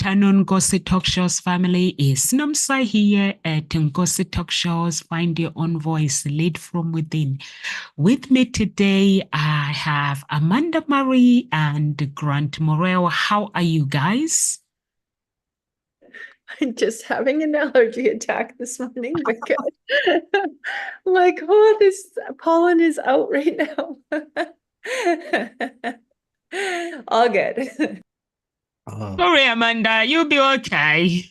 afternoon, Ngozi Talk Shows family. It's Nomsa here at Ngozi Talk Shows. Find your own voice, lead from within. With me today, I have Amanda Marie and Grant Morel. How are you guys? I'm just having an allergy attack this morning because like, oh, this pollen is out right now. All good. Sorry, Amanda, you'll be okay.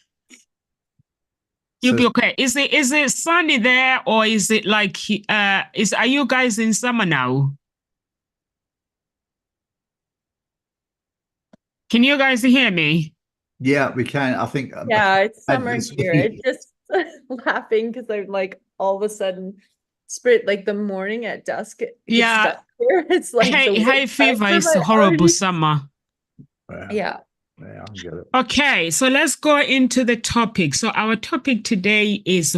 You'll be okay. Is it sunny there, or is it like are you guys in summer now? Can you guys hear me? Yeah, we can. I think Yeah, it's summer it's here. It's just laughing because I'm like all of a sudden spirit like the morning at dusk it gets Yeah. stuck here. It's like the Hay worst time fever for is my horrible allergies. summer. Yeah. Yeah, I get it. Okay, so let's go into the topic. So our topic today is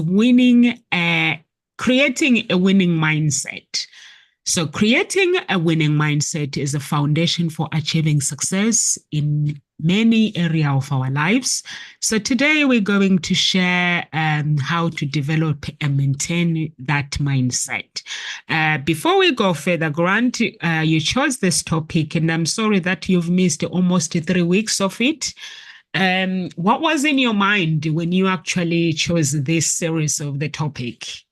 creating a winning mindset. So creating a winning mindset is a foundation for achieving success in many areas of our lives. So today we're going to share how to develop and maintain that mindset. Before we go further, Grant, you chose this topic, and I'm sorry that you've missed almost 3 weeks of it. What was in your mind when you actually chose this series of the topic?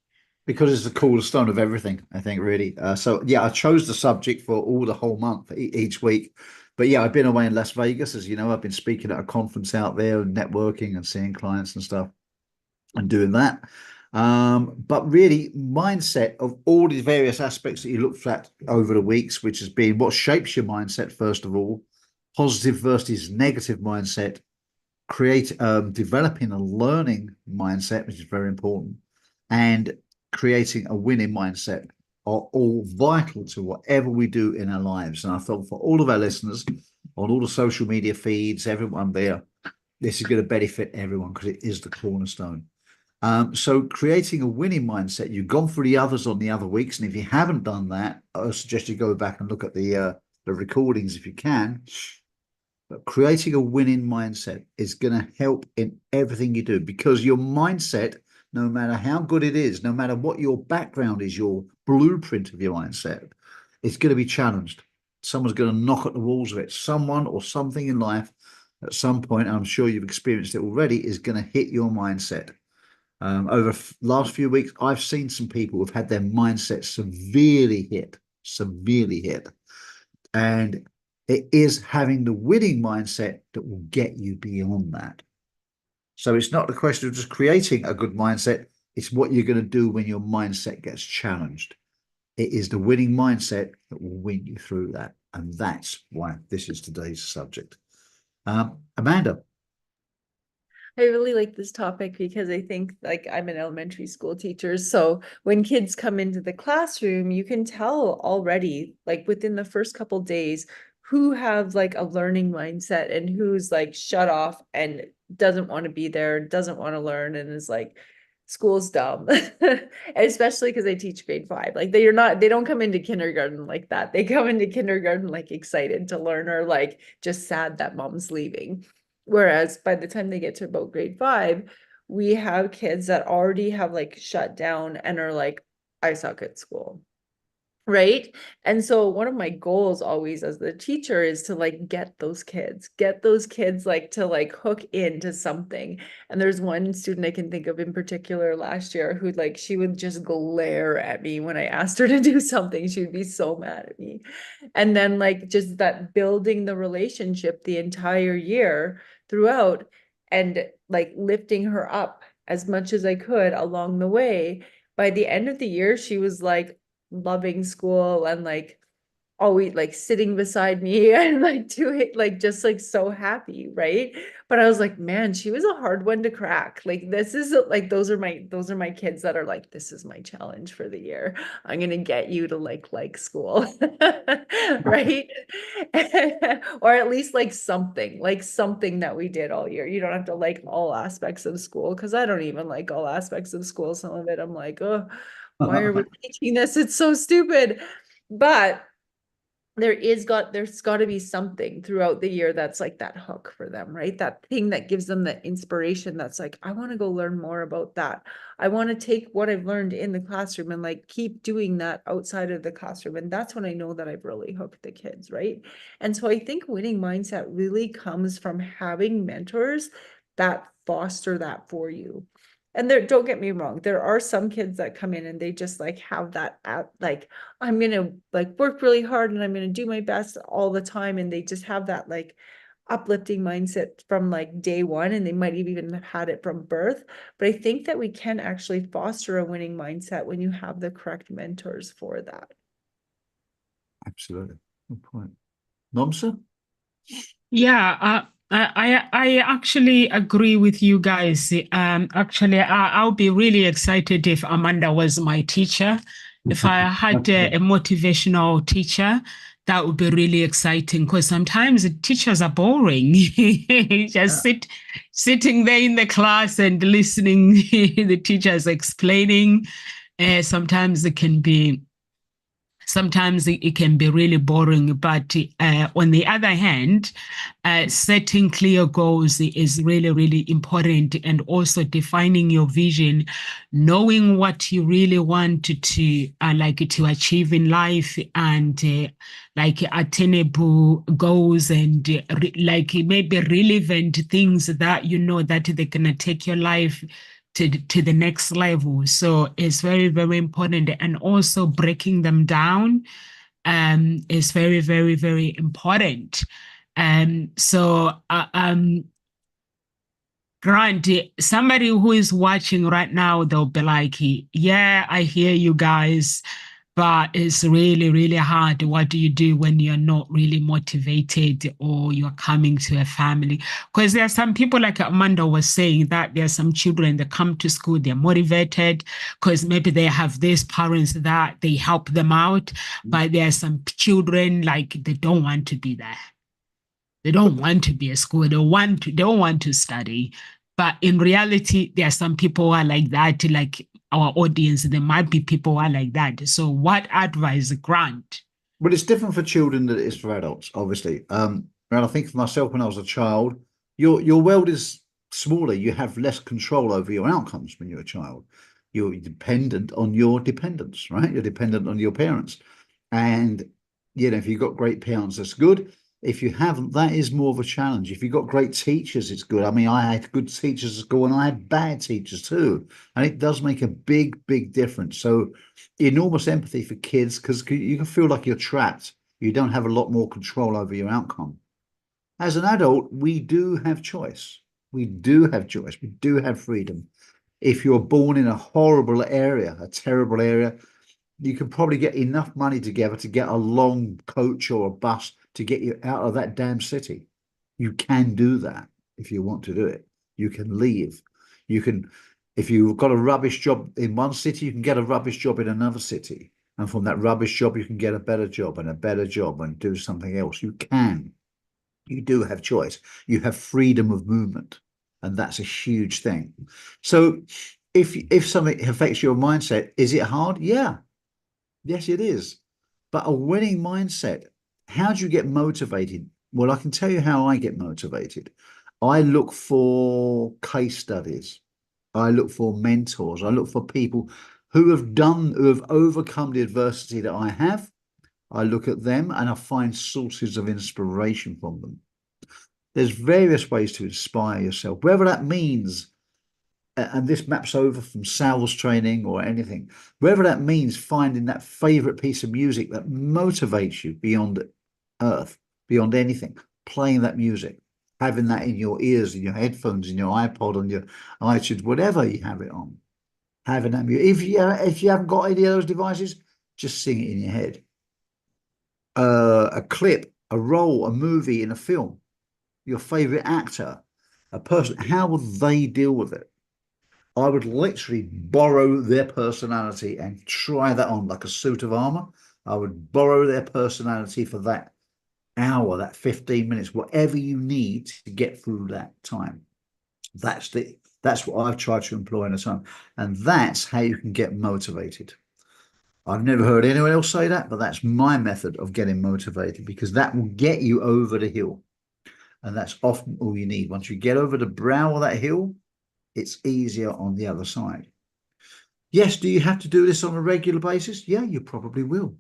Because it's the cornerstone of everything, I think, really. So yeah, I chose the subject for all the whole month, each week. But yeah, I've been away in Las Vegas, as you know. I've been speaking at a conference out there and networking and seeing clients and stuff and doing that. But really, mindset of all the various aspects that you looked at over the weeks, which has been what shapes your mindset, first of all, positive versus negative mindset, developing a learning mindset, which is very important, and creating a winning mindset are all vital to whatever we do in our lives. And I thought for all of our listeners on all the social media feeds, everyone there, this is going to benefit everyone because it is the cornerstone. So creating a winning mindset, you've gone through the others on the other weeks. And if you haven't done that, I suggest you go back and look at the recordings if you can. But creating a winning mindset is going to help in everything you do, because your mindset, no matter how good it is, no matter what your background is, your blueprint of your mindset, it's going to be challenged. Someone's going to knock at the walls of it. Someone or something in life at some point, I'm sure you've experienced it already, is going to hit your mindset. Over the last few weeks, I've seen some people who've had their mindset severely hit. And it is having the winning mindset that will get you beyond that. So it's not the question of just creating a good mindset. It's what you're going to do when your mindset gets challenged. It is the winning mindset that will win you through that. And that's why this is today's subject. Amanda. I really like this topic because I think like I'm an elementary school teacher. So when kids come into the classroom, you can tell already, like within the first couple days, who have like a learning mindset and who's like shut off and doesn't want to be there, doesn't want to learn, and is like, school's dumb. Especially because I teach grade 5. Like they don't come into kindergarten like that. They come into kindergarten like excited to learn or like just sad that mom's leaving. Whereas by the time they get to about grade 5, we have kids that already have like shut down and are like, I suck at school. Right. And so one of my goals always as the teacher is to like get those kids like to like hook into something. And there's one student I can think of in particular last year who like she would just glare at me when I asked her to do something. She would be so mad at me. And then like just that building the relationship the entire year throughout and like lifting her up as much as I could along the way. By the end of the year, she was like loving school and like always like sitting beside me and like doing like just like so happy, right? But I was like, man, she was a hard one to crack. Like this is like those are my kids that are like, this is my challenge for the year. I'm gonna get you to like school. Right? Or at least like something that we did all year. You don't have to like all aspects of school, because I don't even like all aspects of school. Some of it I'm like, oh, why are we teaching this? It's so stupid. But there's got to be something throughout the year that's like that hook for them, right? That thing that gives them the inspiration that's like, I want to go learn more about that. I want to take what I've learned in the classroom and like keep doing that outside of the classroom. And that's when I know that I've really hooked the kids, right? And so I think winning mindset really comes from having mentors that foster that for you. And there, don't get me wrong, there are some kids that come in and they just like have that like, I'm gonna like work really hard and I'm gonna do my best all the time, and they just have that like uplifting mindset from like day one, and they might have even had it from birth. But I think that we can actually foster a winning mindset when you have the correct mentors for that. Absolutely. Good point. Nomsa? Yeah, I actually agree with you guys. Actually, I'll be really excited if Amanda was my teacher. If I had a motivational teacher, that would be really exciting, because sometimes the teachers are boring. Just sitting there in the class and listening the teachers explaining. Sometimes it can be really boring, but on the other hand, setting clear goals is really, really important, and also defining your vision, knowing what you really want to like to achieve in life, and like attainable goals, and like maybe relevant things that you know that they're gonna take your life to the next level. So it's very, very important. And also breaking them down is very, very, very important. Grant, somebody who is watching right now, they'll be like, yeah, I hear you guys, but it's really, really hard. What do you do when you're not really motivated, or you're coming to a family? Because there are some people, like Amanda was saying, that there are some children that come to school, they're motivated because maybe they have these parents that they help them out. But there are some children, like, they don't want to be there. They don't want to be at school. They don't want to study. But in reality, there are some people who are like that, like our audience. There might be people who are like that. So what advice, Grant? Well, it's different for children than it is for adults, obviously. And I think for myself, when I was a child, your world is smaller. You have less control over your outcomes when you're a child. You're dependent on your dependents, right? You're dependent on your parents. And, if you've got great parents, that's good. If you haven't, that is more of a challenge. If you've got great teachers, it's good. I mean, I had good teachers at school, and I had bad teachers too. And it does make a big, big difference. So enormous empathy for kids, because you can feel like you're trapped. You don't have a lot more control over your outcome. As an adult, we do have choice. We do have choice. We do have freedom. If you're born in a horrible area, a terrible area, you can probably get enough money together to get a long coach or a bus to get you out of that damn city. You can do that if you want to do it. You can leave. You can, if you've got a rubbish job in one city, you can get a rubbish job in another city. And from that rubbish job, you can get a better job and a better job and do something else. You can. You do have choice. You have freedom of movement. And that's a huge thing. So if something affects your mindset, is it hard? Yeah. Yes, it is. But a winning mindset, how do you get motivated? Well, I can tell you how I get motivated. I look for case studies. I look for mentors. I look for people who have overcome the adversity that I have. I look at them and I find sources of inspiration from them. There's various ways to inspire yourself, whether that means, and this maps over from sales training or anything, whether that means finding that favorite piece of music that motivates you beyond earth, beyond anything, playing that music, having that in your ears, in your headphones, in your iPod, on your iTunes, whatever you have it on, having that music. If you haven't got any of those devices, just sing it in your head. A clip, a role, a movie in a film, your favorite actor, a person, how will they deal with it? I would literally borrow their personality and try that on like a suit of armor. I would borrow their personality for that hour, that 15 minutes, whatever you need to get through that time. That's what I've tried to employ in a time. And that's how you can get motivated. I've never heard anyone else say that, but that's my method of getting motivated, because that will get you over the hill. And that's often all you need. Once you get over the brow of that hill, it's easier on the other side. Yes, do you have to do this on a regular basis? Yeah, you probably will.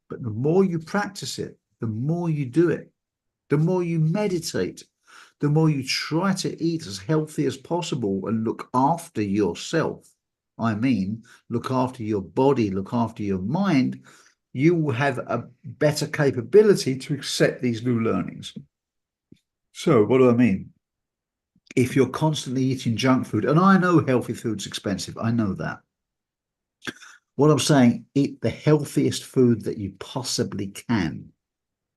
But the more you practice it, the more you do it, the more you meditate, the more you try to eat as healthy as possible and look after yourself. I mean, look after your body, look after your mind. You will have a better capability to accept these new learnings. So what do I mean? If you're constantly eating junk food, and I know healthy food's expensive, I know that. What I'm saying, eat the healthiest food that you possibly can,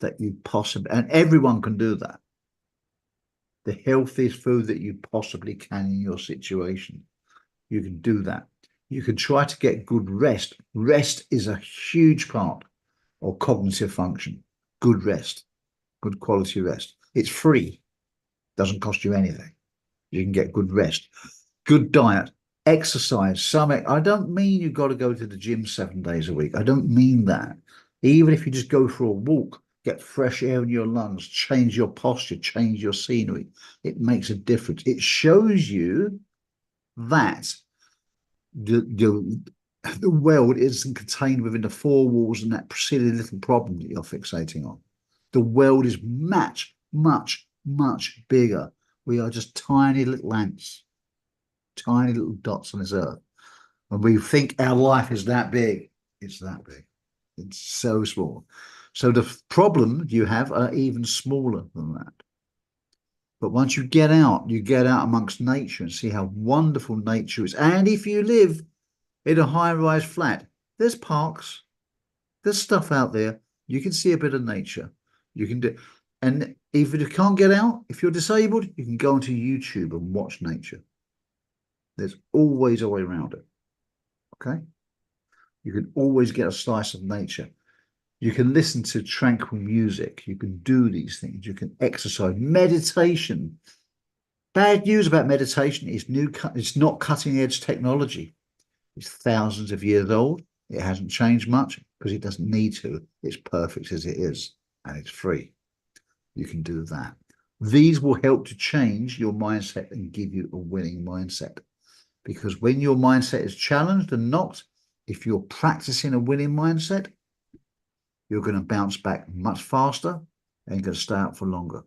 and everyone can do that. The healthiest food that you possibly can in your situation. You can do that. You can try to get good rest. Rest is a huge part of cognitive function. Good rest, good quality rest. It's free, doesn't cost you anything. You can get good rest, good diet, exercise. I don't mean you've got to go to the gym 7 days a week. I don't mean that. Even if you just go for a walk, get fresh air in your lungs, change your posture, change your scenery, it makes a difference. It shows you that the world isn't contained within the four walls and that silly little problem that you're fixating on. The world is much, much, much bigger. We are just tiny little ants, tiny little dots on this earth. And we think our life is that big. It's that big. It's so small. So the problem you have are even smaller than that. But once you get out amongst nature and see how wonderful nature is. And if you live in a high-rise flat, there's parks, there's stuff out there. You can see a bit of nature. You can do, and if you can't get out, if you're disabled, you can go onto YouTube and watch nature. There's always a way around it. Okay? You can always get a slice of nature. You can listen to tranquil music. You can do these things. You can exercise. Meditation. Bad news about meditation is it's not cutting edge technology. It's thousands of years old. It hasn't changed much because it doesn't need to. It's perfect as it is, and it's free. You can do that. These will help to change your mindset and give you a winning mindset. Because when your mindset is challenged and knocked, if you're practicing a winning mindset, you're going to bounce back much faster and you're going to stay out for longer.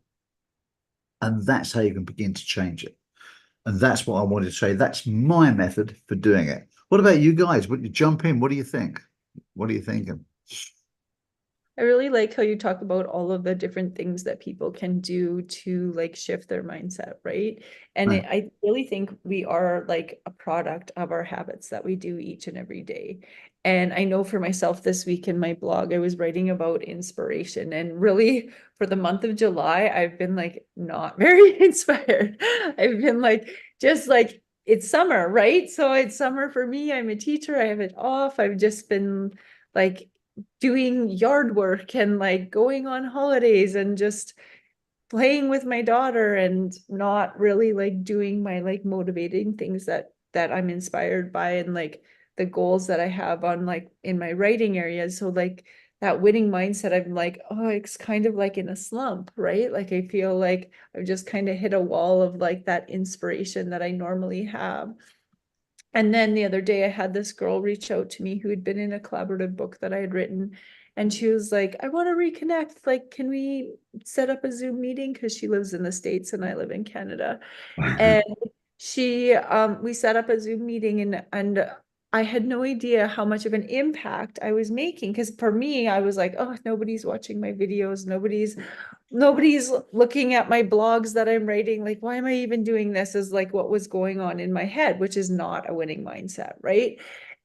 And that's how you can begin to change it. And that's what I wanted to say. That's my method for doing it. What about you guys? Would you jump in? What do you think? What are you thinking? I really like how you talk about all of the different things that people can do to like shift their mindset, right? And Right. I really think we are like a product of our habits that we do each and every day. And I know for myself this week in my blog, I was writing about inspiration, and really for the month of July, I've been like not very inspired. I've been like, just like it's summer, right? So it's summer for me. I'm a teacher. I have it off. I've just been like doing yard work and like going on holidays and just playing with my daughter and not really like doing my like motivating things that I'm inspired by and like the goals that I have on like in my writing areas. So like that winning mindset, I'm like, oh, it's kind of like in a slump, right? Like I feel like I've just kind of hit a wall of like that inspiration that I normally have. And then the other day I had this girl reach out to me who had been in a collaborative book that I had written. And she was like, I want to reconnect. Like, can we set up a Zoom meeting? Because she lives in the States and I live in Canada. And we set up a Zoom meeting, and I had no idea how much of an impact I was making. Because for me, I was like, oh, nobody's watching my videos. Nobody's looking at my blogs that I'm writing. Like, why am I even doing this? Is like what was going on in my head, which is not a winning mindset, right?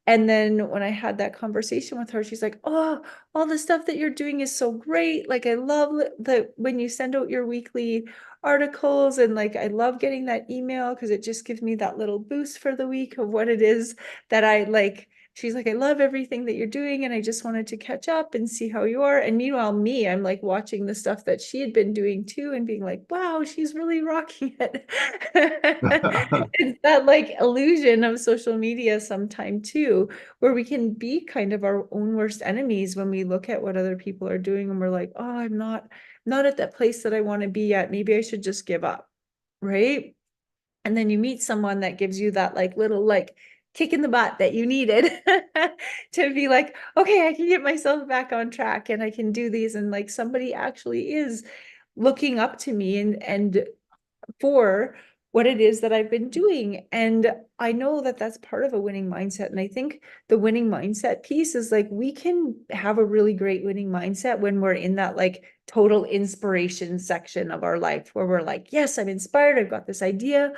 And then when I had that conversation with her, she's like, oh, all the stuff that you're doing is so great. Like, I love that when you send out your weekly articles, and like, I love getting that email because it just gives me that little boost for the week of what it is that I like, she's like, I love everything that you're doing, and I just wanted to catch up and see how you are. And meanwhile, me, I'm like watching the stuff that she had been doing too and being like, wow, she's really rocking it. It's that like illusion of social media sometime too, where we can be kind of our own worst enemies when we look at what other people are doing and we're like, oh, I'm not at that place that I want to be at. Maybe I should just give up. Right. And then you meet someone that gives you that like little like kick in the butt that you needed to be like, okay, I can get myself back on track and I can do these. And like somebody actually is looking up to me and for what it is that I've been doing. And I know that that's part of a winning mindset. And I think the winning mindset piece is like, we can have a really great winning mindset when we're in that like total inspiration section of our life where we're like, yes, I'm inspired. I've got this idea.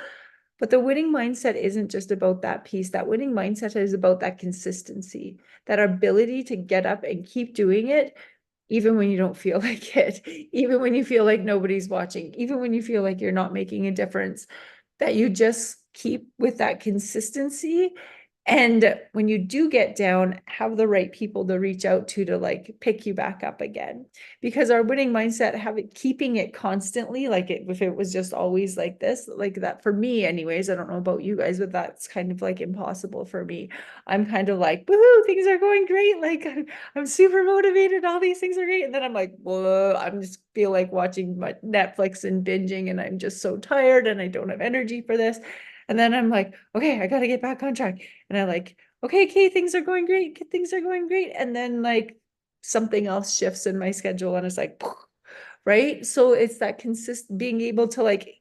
But the winning mindset isn't just about that piece. That winning mindset is about that consistency, that ability to get up and keep doing it, even when you don't feel like it, even when you feel like nobody's watching, even when you feel like you're not making a difference, that you just keep with that consistency. And when you do get down, have the right people to reach out to like pick you back up again. Because our winning mindset, keeping it constantly, like if it was just always like this, like that for me anyways, I don't know about you guys, but that's kind of like impossible for me. I'm kind of like, woohoo, things are going great. Like I'm super motivated. All these things are great. And then I'm like, whoa, I'm just feel like watching my Netflix and binging and I'm just so tired and I don't have energy for this. And then I'm like, okay, I got to get back on track. And I like, okay, things are going great. Things are going great. And then like something else shifts in my schedule and it's like, right? So it's that being able to like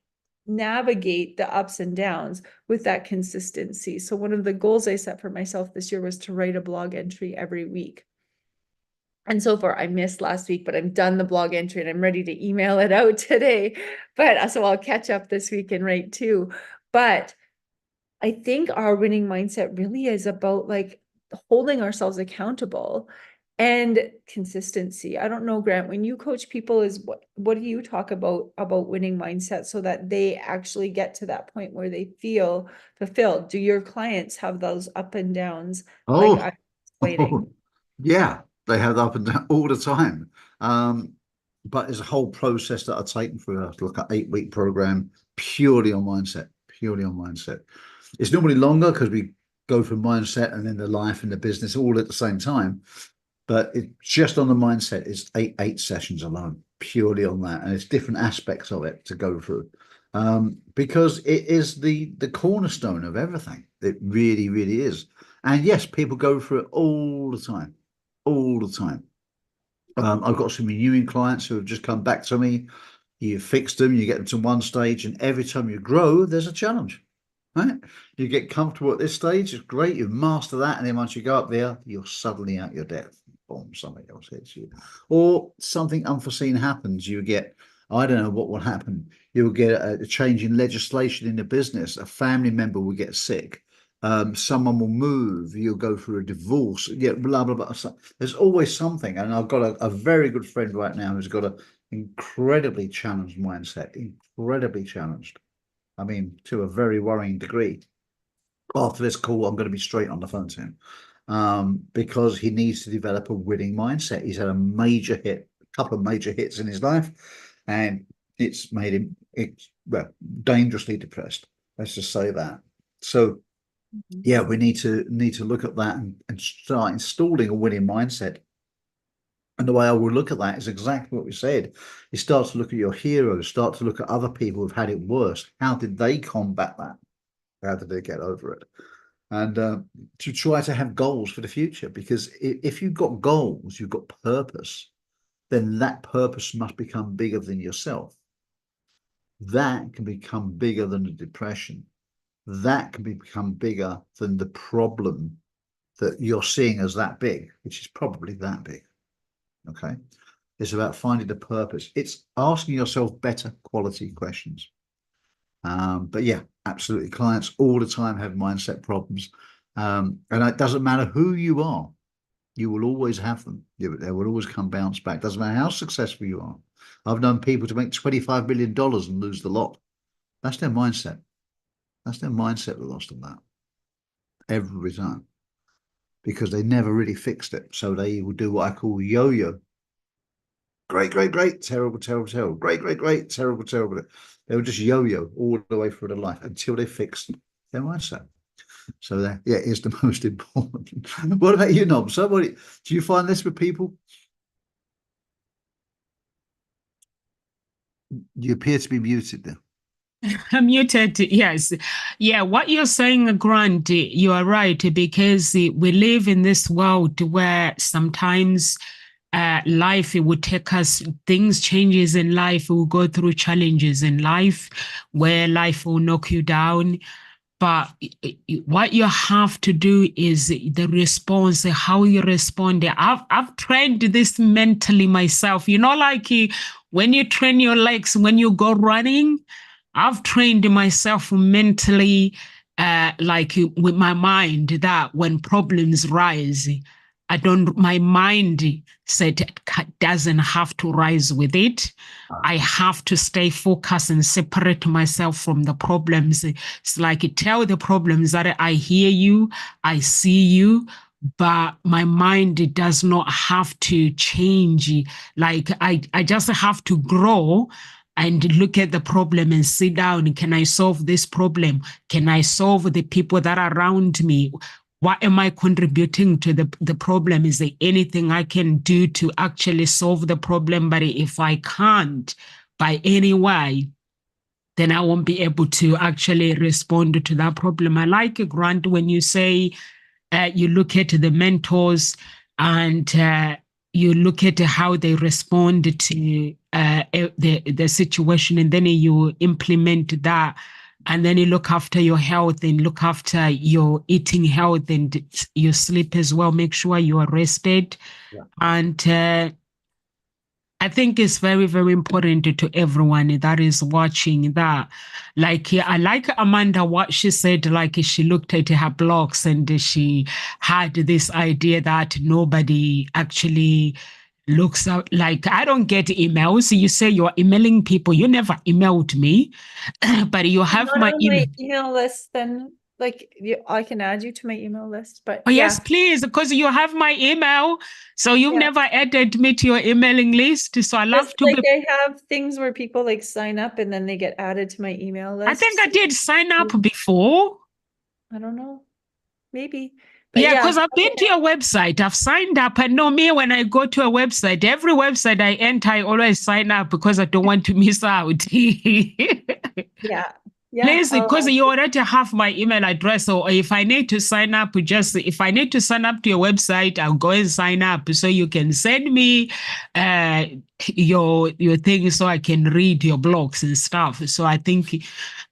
navigate the ups and downs with that consistency. So one of the goals I set for myself this year was to write a blog entry every week. And so far, I missed last week, but I'm done the blog entry and I'm ready to email it out today. But so I'll catch up this week and write too. But I think our winning mindset really is about like holding ourselves accountable and consistency. I don't know, Grant, when you coach people, is what do you talk about winning mindset so that they actually get to that point where they feel fulfilled? Do your clients have those up and downs like Oh, I'm explaining? yeah, they have up and down all the time. But there's a whole process that I've taken through like an 8-week program purely on mindset, purely on mindset. It's normally longer because we go from mindset and then the life and the business all at the same time. But it just on the mindset is eight sessions alone, purely on that, and it's different aspects of it to go through, because it is the cornerstone of everything. It really, really is. And yes, people go through it all the time, all the time. I've got some renewing clients who have just come back to me. You fix them, you get them to one stage, and every time you grow, there's a challenge. Right? You get comfortable at this stage, it's great, you master that, and then once you go up there, you're suddenly out your depth. Boom, something else hits you. Or something unforeseen happens. You get, I don't know what will happen. You'll get a change in legislation in the business. A family member will get sick. Someone will move. You'll go through a divorce. Yeah, blah, blah, blah. So there's always something. And I've got a very good friend right now who's got an incredibly challenged mindset, incredibly challenged. I mean, to a very worrying degree. After this call, I'm going to be straight on the phone to him, because he needs to develop a winning mindset. He's had a couple of major hits in his life, and it's made him dangerously depressed. Let's just say that. So, yeah, we need to look at that and start installing a winning mindset. And the way I would look at that is exactly what we said. You start to look at your heroes, start to look at other people who've had it worse. How did they combat that? How did they get over it? And to try to have goals for the future, because if you've got goals, you've got purpose, then that purpose must become bigger than yourself. That can become bigger than the depression. That can become bigger than the problem that you're seeing as that big, which is probably that big. Okay. It's about finding the purpose. It's asking yourself better quality questions. But yeah, absolutely. Clients all the time have mindset problems. And it doesn't matter who you are, you will always have them. They will always come bounce back. Doesn't matter how successful you are. I've known people to make $25 million and lose the lot. That's their mindset. That's their mindset that lost them that every time. because they never really fixed it. So they would do what I call yo-yo. Great, great, great, terrible, terrible, terrible, great, great, great, terrible, terrible. They would just yo-yo all the way through their life until they fixed their mindset. So that, yeah, is the most important. What about you, Nob? Somebody, do you find this with people? You appear to be muted there. I'm muted, yes. Yeah, what you're saying, Grant, you are right, because we live in this world where sometimes life, it would take us, things changes in life, we'll go through challenges in life where life will knock you down. But what you have to do is the response, how you respond. I've trained this mentally myself. You know, like when you train your legs, when you go running, I've trained myself mentally, like with my mind, that when problems rise, my mind said it doesn't have to rise with it. I have to stay focused and separate myself from the problems. It's like tell the problems that I hear you, I see you, but my mind does not have to change. Like I just have to grow and look at the problem and sit down. Can I solve this problem? Can I solve the people that are around me? What am I contributing to the problem? Is there anything I can do to actually solve the problem? But if I can't by any way, then I won't be able to actually respond to that problem. I like, Grant, when you say you look at the mentors and you look at how they respond to the situation, and then you implement that. And then you look after your health and look after your eating health and your sleep as well. Make sure you are rested. Yeah. And I think it's very, very important to everyone that is watching that. Like, I like Amanda, what she said, like she looked at her blogs and she had this idea that nobody actually looks out. Like, I don't get emails. You say you're emailing people. You never emailed me, but you have my email list. Then, like, I can add you to my email list. But oh, yes, please, because you have my email. So you've never added me to your emailing list. So I love to. Like, I have things where people like sign up and then they get added to my email list. I think I did sign up before. I don't know, maybe. But yeah, because I've been to your website. I've signed up. And no, me, when I go to a website, every website I enter, I always sign up because I don't want to miss out. Yeah. Please, because you already have my email address. So if I need to sign up, if I need to sign up to your website, I'll go and sign up. So you can send me your thing so I can read your blogs and stuff. So I think,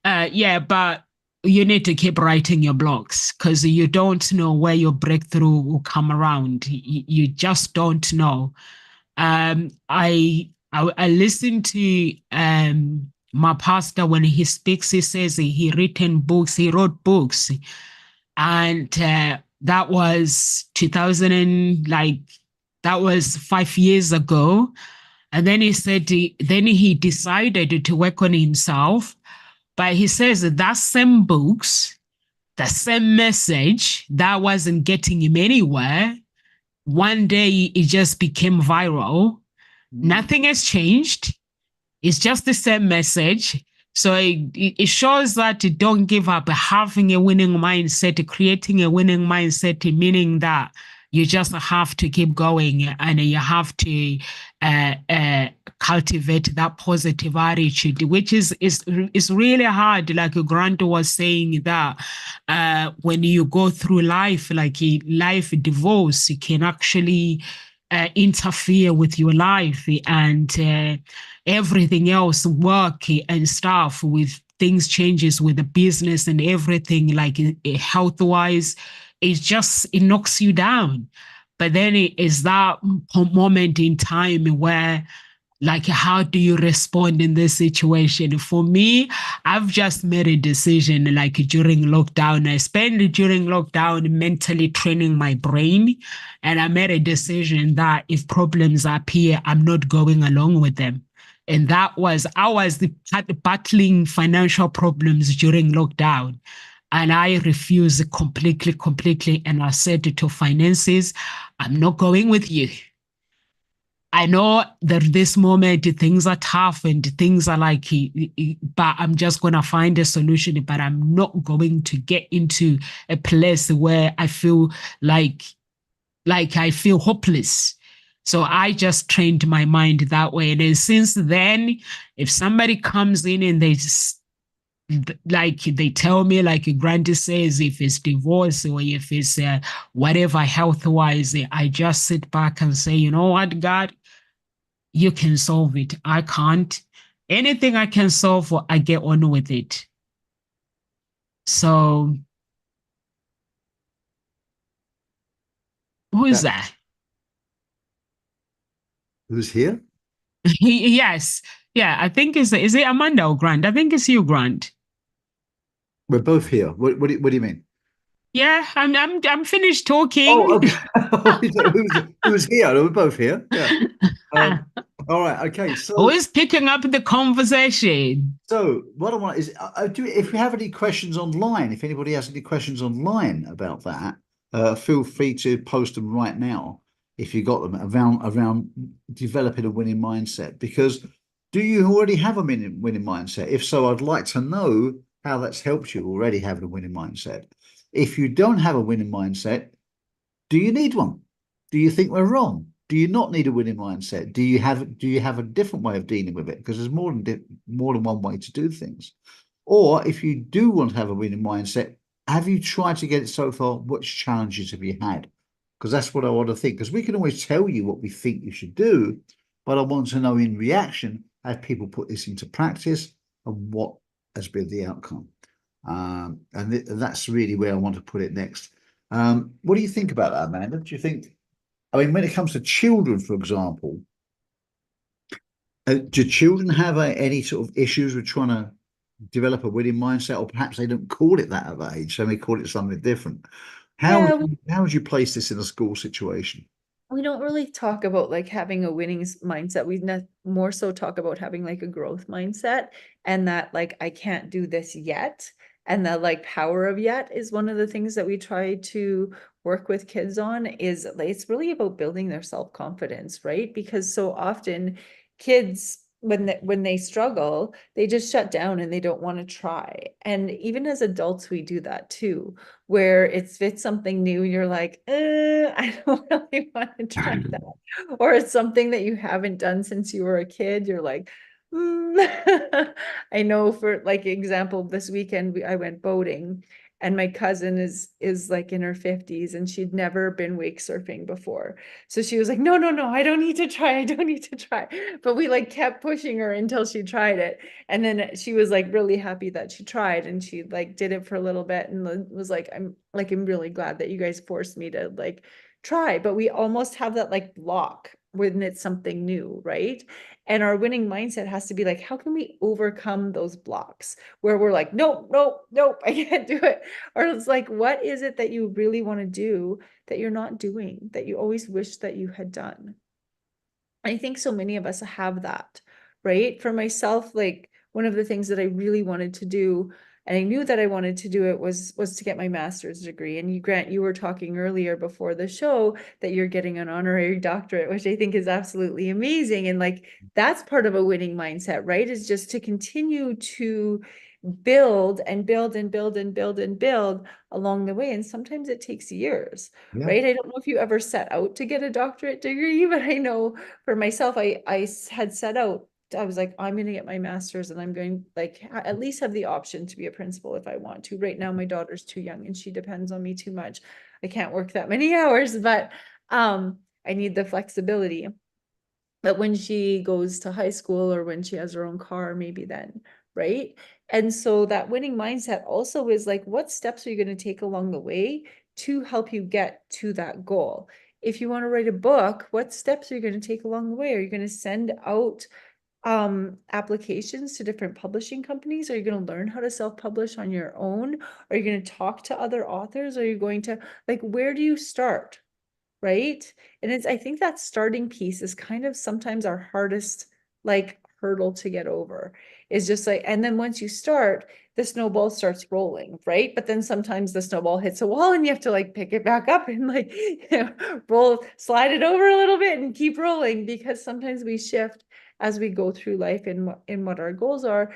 but you need to keep writing your blogs because you don't know where your breakthrough will come around. You just don't know. I listened to my pastor when he speaks. He says he wrote books, and that was 2000 that was 5 years ago. And then he said he decided to work on himself. But he says that same books, the same message that wasn't getting him anywhere, one day it just became viral. Nothing has changed. It's just the same message. So it shows that you don't give up. Having a winning mindset, creating a winning mindset, meaning that you just have to keep going and you have to cultivate that positive attitude, which is really hard. Like Grant was saying that when you go through life, like life divorce, it can actually interfere with your life and everything else, work and stuff, with things changes with the business and everything, like health-wise, it knocks you down. But then it is that moment in time where, like, how do you respond in this situation? For me, I've just made a decision, like during lockdown, I spent during lockdown mentally training my brain. And I made a decision that if problems appear, I'm not going along with them. And I was battling financial problems during lockdown. And I refused completely. And I said to finances, I'm not going with you. I know that this moment things are tough and things are like, but I'm just going to find a solution. But I'm not going to get into a place where I feel like I feel hopeless. So I just trained my mind that way. And then since then, if somebody comes in and they tell me, like Grandy says, if it's divorce or if it's whatever health wise, I just sit back and say, you know what, God, you can solve it. I can't. Anything I can solve, I get on with it. So who is that? Who's here? Yes. Yeah, I think is it Amanda or Grant? I think it's you, Grant. We're both here. What do you mean? Yeah, I'm finished talking. Oh, okay. who's here? We're both here. Yeah. All right. Okay. Who is picking up the conversation? So what I want is, if we have any questions online, if anybody has any questions online about that, feel free to post them right now if you got them around developing a winning mindset. Because do you already have a winning mindset? If so, I'd like to know how that's helped you already having a winning mindset. If you don't have a winning mindset, do you need one? Do you think we're wrong? Do you not need a winning mindset? Do you have a different way of dealing with it? Because there's more than one way to do things. Or if you do want to have a winning mindset, have you tried to get it so far? Which challenges have you had? Because that's what I want to think. Because we can always tell you what we think you should do, but I want to know in reaction, have people put this into practice and what has been the outcome? And that's really where I want to put it next. What do you think about that, Amanda? Do you think, I mean, when it comes to children, for example, do children have any sort of issues with trying to develop a winning mindset, or perhaps they don't call it that at that age, so they call it something different? How would you place this in a school situation? We don't really talk about like having a winning mindset. We more so talk about having like a growth mindset, and that like I can't do this yet. And the like power of yet is one of the things that we try to work with kids on. Is like, it's really about building their self-confidence, right? Because so often kids, when they struggle, they just shut down and they don't want to try. And even as adults, we do that too, where it's something new, you're like, I don't really want to try that. Or it's something that you haven't done since you were a kid. You're like, I know, for like example, this weekend I went boating, and my cousin is like in her 50s, and she'd never been wake surfing before. So she was like, no, I don't need to try. I don't need to try. But we like kept pushing her until she tried it. And then she was like really happy that she tried, and she like did it for a little bit and was like, I'm really glad that you guys forced me to like try. But we almost have that like block when it's something new, right? And our winning mindset has to be like, how can we overcome those blocks where we're like, nope, I can't do it. Or it's like, what is it that you really want to do that you're not doing, that you always wish that you had done? I think so many of us have that, right? For myself, like one of the things that I really wanted to do, and I knew that I wanted to do it, was to get my master's degree. And you, Grant, you were talking earlier before the show that you're getting an honorary doctorate, which I think is absolutely amazing. And like, that's part of a winning mindset, right? Is just to continue to build and build and build and build and build along the way. And sometimes it takes years, right? I don't know if you ever set out to get a doctorate degree, but I know for myself, I had set out, I was like, I'm going to get my master's, and I'm going like at least have the option to be a principal if I want to. Right now, my daughter's too young and she depends on me too much. I can't work that many hours, but I need the flexibility. But when she goes to high school, or when she has her own car, maybe then, right? And so that winning mindset also is like, what steps are you going to take along the way to help you get to that goal? If you want to write a book, what steps are you going to take along the way? Are you going to send out applications to different publishing companies? Are you going to learn how to self-publish on your own? Are you going to talk to other authors? Are you going to, like, where do you start? Right? And I think that starting piece is kind of sometimes our hardest like hurdle to get over, is just like, and then once you start, the snowball starts rolling, right? But then sometimes the snowball hits a wall and you have to like pick it back up and like, slide it over a little bit and keep rolling, because sometimes we shift as we go through life in what our goals are.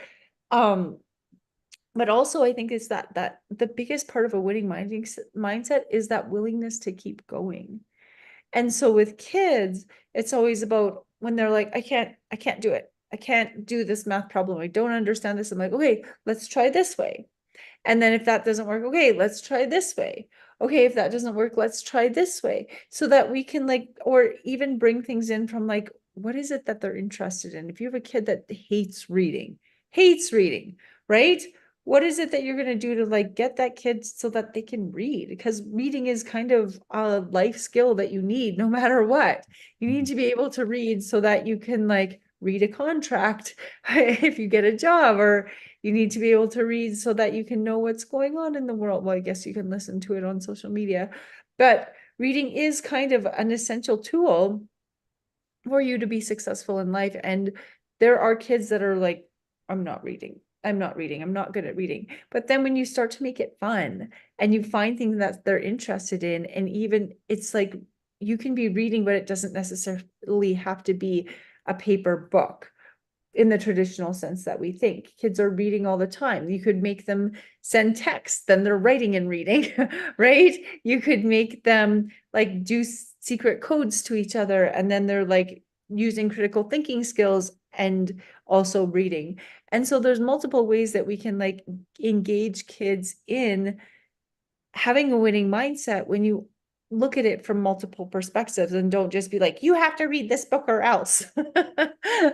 But also I think is that the biggest part of a winning mindset is that willingness to keep going. And so with kids, it's always about when they're like, I can't do it. I can't do this math problem. I don't understand this. I'm like, okay, let's try this way. And then if that doesn't work, okay, let's try this way. Okay, if that doesn't work, let's try this way. So that we can like, or even bring things in from like, what is it that they're interested in? If you have a kid that hates reading, right? What is it that you're going to do to like get that kid so that they can read? Because reading is kind of a life skill that you need no matter what. You need to be able to read so that you can like read a contract if you get a job, or you need to be able to read so that you can know what's going on in the world. Well, I guess you can listen to it on social media, but reading is kind of an essential tool for you to be successful in life. And there are kids that are like, I'm not reading. I'm not good at reading. But then when you start to make it fun and you find things that they're interested in, and even it's like you can be reading, but it doesn't necessarily have to be a paper book in the traditional sense that we think. Kids are reading all the time. You could make them send text, then they're writing and reading, right? You could make them like do secret codes to each other, and then they're like using critical thinking skills and also reading. And so there's multiple ways that we can like engage kids in having a winning mindset when you look at it from multiple perspectives, and don't just be like, you have to read this book or else,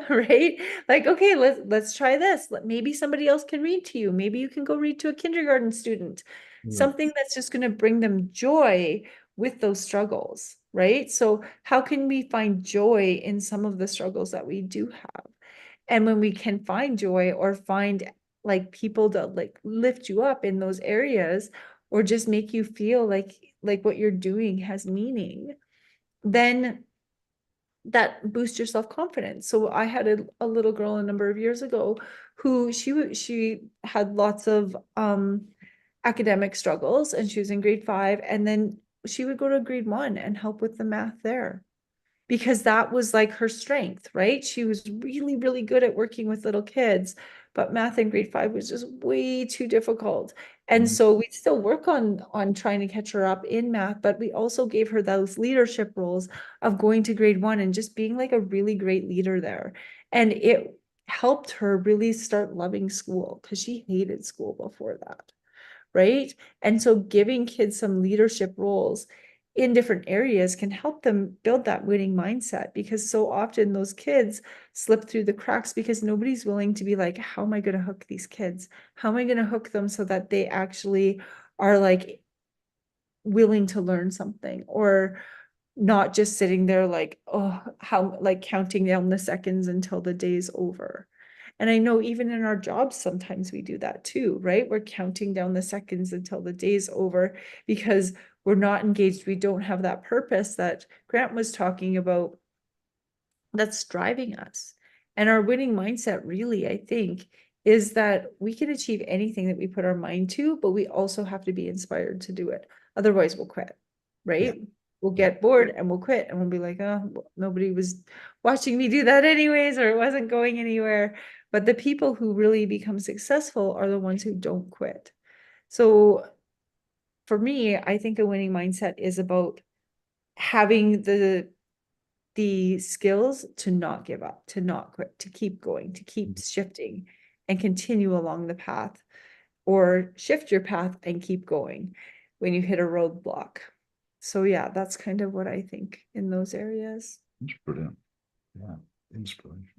right? Like, okay, let's try this. Maybe somebody else can read to you. Maybe you can go read to a kindergarten student, something that's just going to bring them joy with those struggles, right? So how can we find joy in some of the struggles that we do have? And when we can find joy, or find like people to like lift you up in those areas, or just make you feel like what you're doing has meaning, then that boosts your self-confidence. So I had a little girl a number of years ago who she had lots of academic struggles, and she was in grade 5, and then she would go to grade 1 and help with the math there, because that was like her strength, right? She was really, really good at working with little kids, but math in grade 5 was just way too difficult. And so we still work on trying to catch her up in math, but we also gave her those leadership roles of going to grade 1 and just being like a really great leader there. And it helped her really start loving school, because she hated school before that, right? And so giving kids some leadership roles in different areas can help them build that winning mindset, because so often those kids slip through the cracks because nobody's willing to be like, how am I going to hook these kids? How am I going to hook them so that they actually are like willing to learn something, or not just sitting there like, oh, how, like counting down the seconds until the day's over. And I know even in our jobs, sometimes we do that too, right? We're counting down the seconds until the day's over because we're not engaged. We don't have that purpose that Grant was talking about that's driving us. And our winning mindset really, I think, is that we can achieve anything that we put our mind to, but we also have to be inspired to do it. Otherwise, we'll quit, right? Yeah. We'll get bored and we'll quit, and we'll be like, oh, nobody was watching me do that anyways, or it wasn't going anywhere. But the people who really become successful are the ones who don't quit. So for me, I think a winning mindset is about having the skills to not give up, to not quit, to keep going, to keep shifting and continue along the path, or shift your path and keep going when you hit a roadblock. So yeah, that's kind of what I think in those areas. That's brilliant. Yeah, inspiration.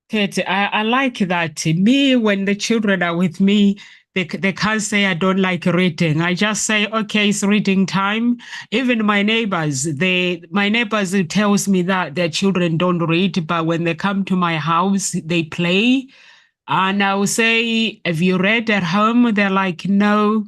Kate, I like that. Me, when the children are with me, they can't say I don't like reading. I just say, okay, it's reading time. Even my neighbors tells me that their children don't read, but when they come to my house, they play. And I will say, have you read at home? They're like, no.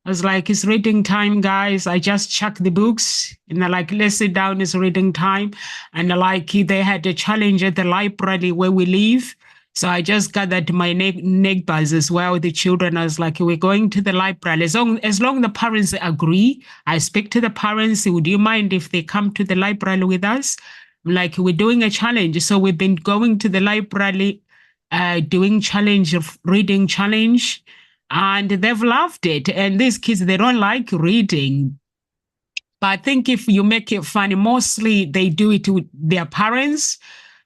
I was like, it's reading time, guys. I just chuck the books, and they're like, let's sit down, it's reading time. And like, they had a challenge at the library where we live. So I just gathered my neighbors as well, the children. I was like, we're going to the library. As long the parents agree, I speak to the parents. Would you mind if they come to the library with us? Like, we're doing a challenge. So we've been going to the library, doing challenge, reading challenge, and they've loved it. And these kids, they don't like reading. But I think if you make it funny, mostly they do it with their parents.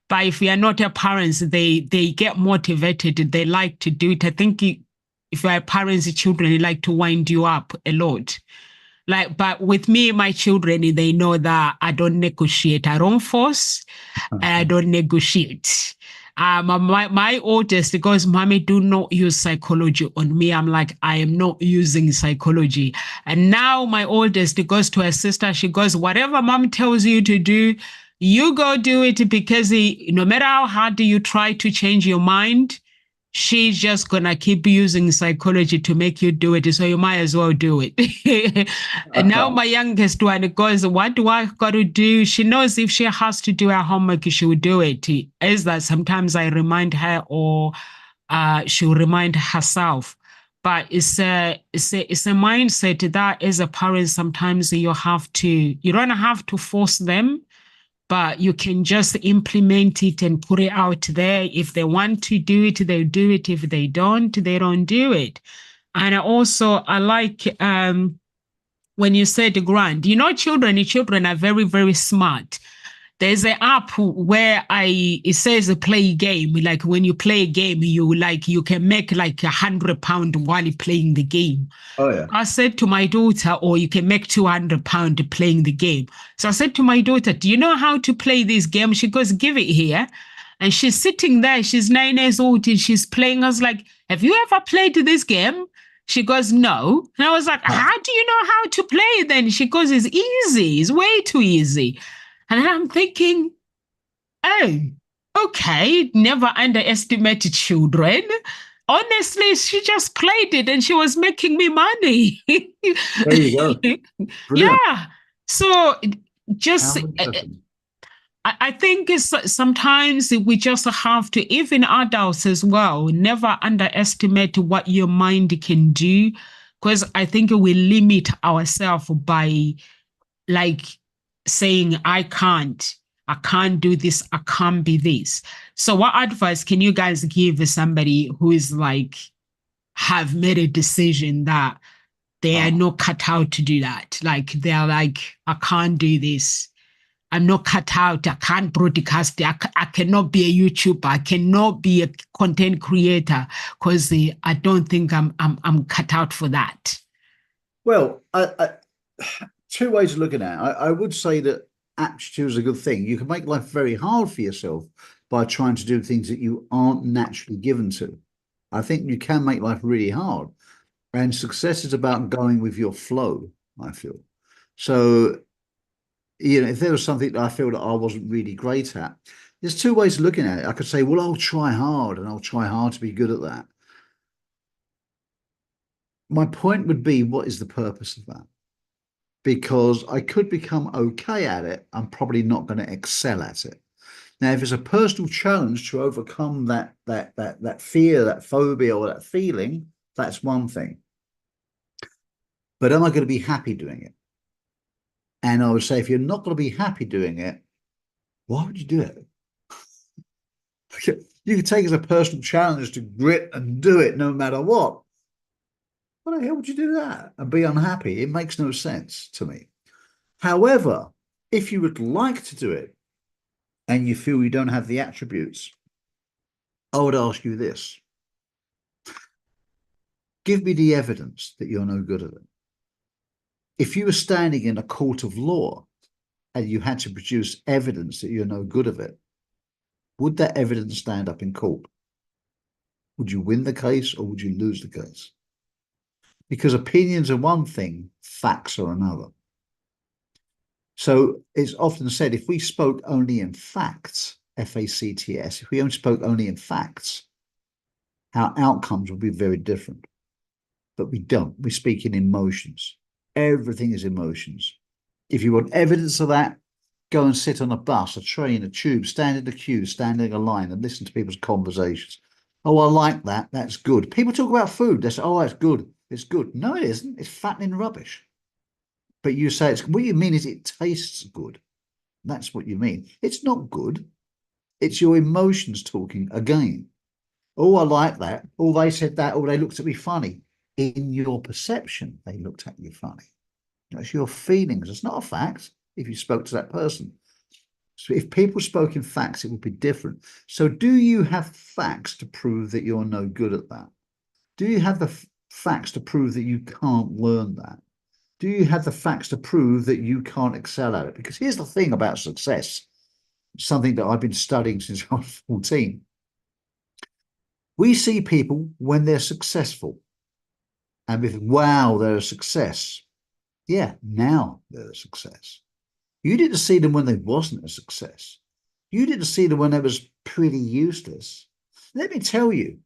But if you are not a parents, they get motivated. They like to do it. I think if you are parents, children, they like to wind you up a lot. Like, but with me, my children, they know that I don't negotiate. I don't force. And I don't negotiate. My oldest, because mommy do not use psychology on me. I'm like, I am not using psychology. And now my oldest goes to her sister. She goes, whatever mom tells you to do, you go do it, because no matter how hard you try to change your mind, she's just gonna keep using psychology to make you do it. So you might as well do it. And now my youngest one goes, what do I got to do? She knows if she has to do her homework, she will do it. Is that sometimes I remind her, or she'll remind herself. But it's a mindset that as a parent, sometimes you don't have to force them, but you can just implement it and put it out there. If they want to do it, they'll do it. If they don't do it. And I like when you said grant, children are very, very smart. There's an app where it says play game. Like when you play a game, you can make like £100 while you're playing the game. Oh yeah. I said to my daughter, or you can make £200 playing the game. So I said to my daughter, do you know how to play this game? She goes, give it here. And she's sitting there. She's 9 years old and she's playing. I was like, have you ever played this game? She goes, no. And I was like, how do you know how to play it then? She goes, it's easy. It's way too easy. And then I'm thinking, oh, okay, never underestimate children. Honestly, she just played it and she was making me money. There you go. Brilliant. Yeah. So just, I think sometimes we just have to, even adults as well, never underestimate what your mind can do. Because I think we limit ourselves by like saying, I can't do this, I can't be this. So what advice can you guys give somebody who is like, have made a decision that they are not cut out to do that? Like, they're like, I can't do this. I'm not cut out. I can't broadcast. I cannot be a YouTuber. I cannot be a content creator because I don't think I'm cut out for that. Well, two ways of looking at it. I would say that aptitude is a good thing. You can make life very hard for yourself by trying to do things that you aren't naturally given to. I think you can make life really hard. And success is about going with your flow, I feel. So, if there was something that I feel that I wasn't really great at, there's two ways of looking at it. I could say, well, I'll try hard and I'll try hard to be good at that. My point would be, what is the purpose of that? Because I could become okay at it. I'm probably not going to excel at it. Now, if it's a personal challenge to overcome that fear, that phobia, or that feeling, that's one thing. But am I going to be happy doing it? And I would say, if you're not going to be happy doing it, why would you do it? You could take it as a personal challenge to grit and do it no matter what. Why the hell would you do that and be unhappy? It makes no sense to me. However, if you would like to do it and you feel you don't have the attributes, I would ask you this. Give me the evidence that you're no good at it. If you were standing in a court of law and you had to produce evidence that you're no good at it, would that evidence stand up in court? Would you win the case or would you lose the case? Because opinions are one thing, facts are another. So it's often said, if we spoke only in facts, F-A-C-T-S, if we only spoke only in facts, our outcomes would be very different. But we don't. We speak in emotions. Everything is emotions. If you want evidence of that, go and sit on a bus, a train, a tube, stand in a queue, stand in a line and listen to people's conversations. Oh, I like that. That's good. People talk about food. They say, oh, it's good. It's good. No, it isn't. It's fattening rubbish. But you say it's, what you mean is it tastes good. That's what you mean. It's not good. It's your emotions talking again. Oh, I like that. Oh, they said that. Oh, they looked at me funny. In your perception, they looked at you funny. That's your feelings. It's not a fact if you spoke to that person. So if people spoke in facts, it would be different. So do you have facts to prove that you're no good at that? Do you have the facts to prove that you can't learn that? Do you have the facts to prove that you can't excel at it? Because here's the thing about success, something that I've been studying since I was 14. We see people when they're successful and we think, wow, they're a success. Yeah, now they're a success. You didn't see them when they wasn't a success. You didn't see them when they was pretty useless. Let me tell you,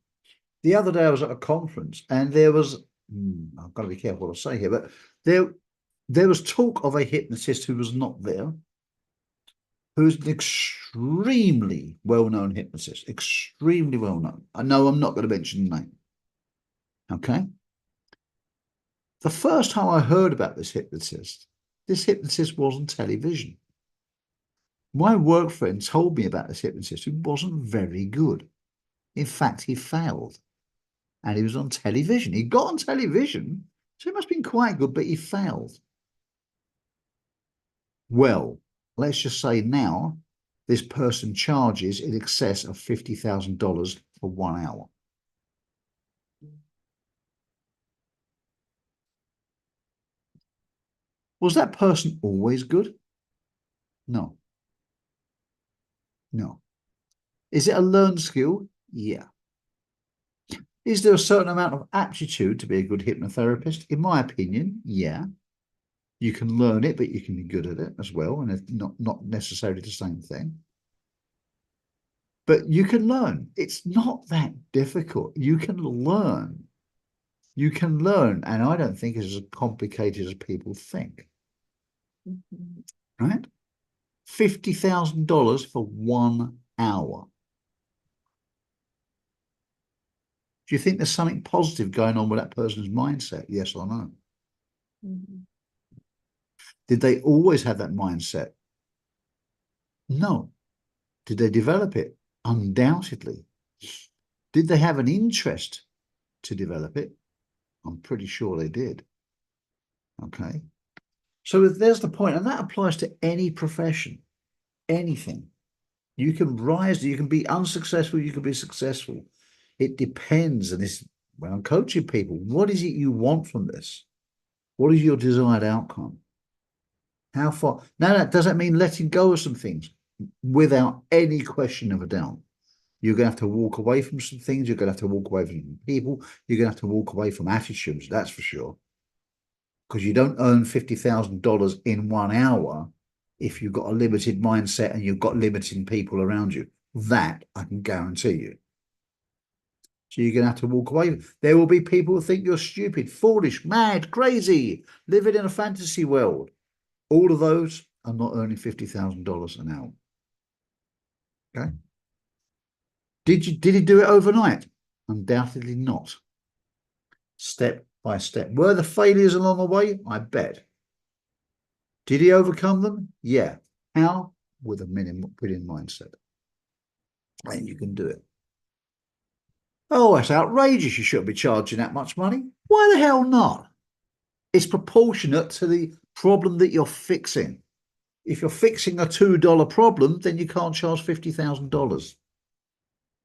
the other day I was at a conference and there was, I've got to be careful what I say here, but there was talk of a hypnotist who was not there, who's an extremely well-known hypnotist, extremely well-known. I know I'm not going to mention the name. Okay. The first time I heard about this hypnotist was on television. My work friend told me about this hypnotist who wasn't very good. In fact, he failed. And he was on television. He got on television, so he must have been quite good, but he failed. Well, let's just say now this person charges in excess of $50,000 for 1 hour. Was that person always good? No. No. Is it a learned skill? Yeah. Is there a certain amount of aptitude to be a good hypnotherapist? In my opinion, yeah. You can learn it, but you can be good at it as well, and it's not necessarily the same thing. But you can learn. It's not that difficult. You can learn. You can learn, and I don't think it's as complicated as people think. Right? $50,000 for 1 hour. Do you think there's something positive going on with that person's mindset? Yes or no? Did they always have that mindset? No. Did they develop it? Undoubtedly. Did they have an interest to develop it? I'm pretty sure they did. Okay. So there's the point, and that applies to any profession, anything. You can rise, you can be unsuccessful, you can be successful. It depends, and this, when I'm coaching people, what is it you want from this? What is your desired outcome? How far? Now, that doesn't mean letting go of some things without any question of a doubt. You're going to have to walk away from some things. You're going to have to walk away from some people. You're going to have to walk away from attitudes, that's for sure. Because you don't earn $50,000 in 1 hour if you've got a limited mindset and you've got limiting people around you. That I can guarantee you. So you're going to have to walk away. There will be people who think you're stupid, foolish, mad, crazy, living in a fantasy world. All of those are not earning $50,000 an hour. Okay. Did he do it overnight? Undoubtedly not. Step by step. Were there failures along the way? I bet. Did he overcome them? Yeah. How? With a winning mindset. And you can do it. Oh, that's outrageous. You shouldn't be charging that much money. Why the hell not? It's proportionate to the problem that you're fixing. If you're fixing a $2 problem, then you can't charge $50,000.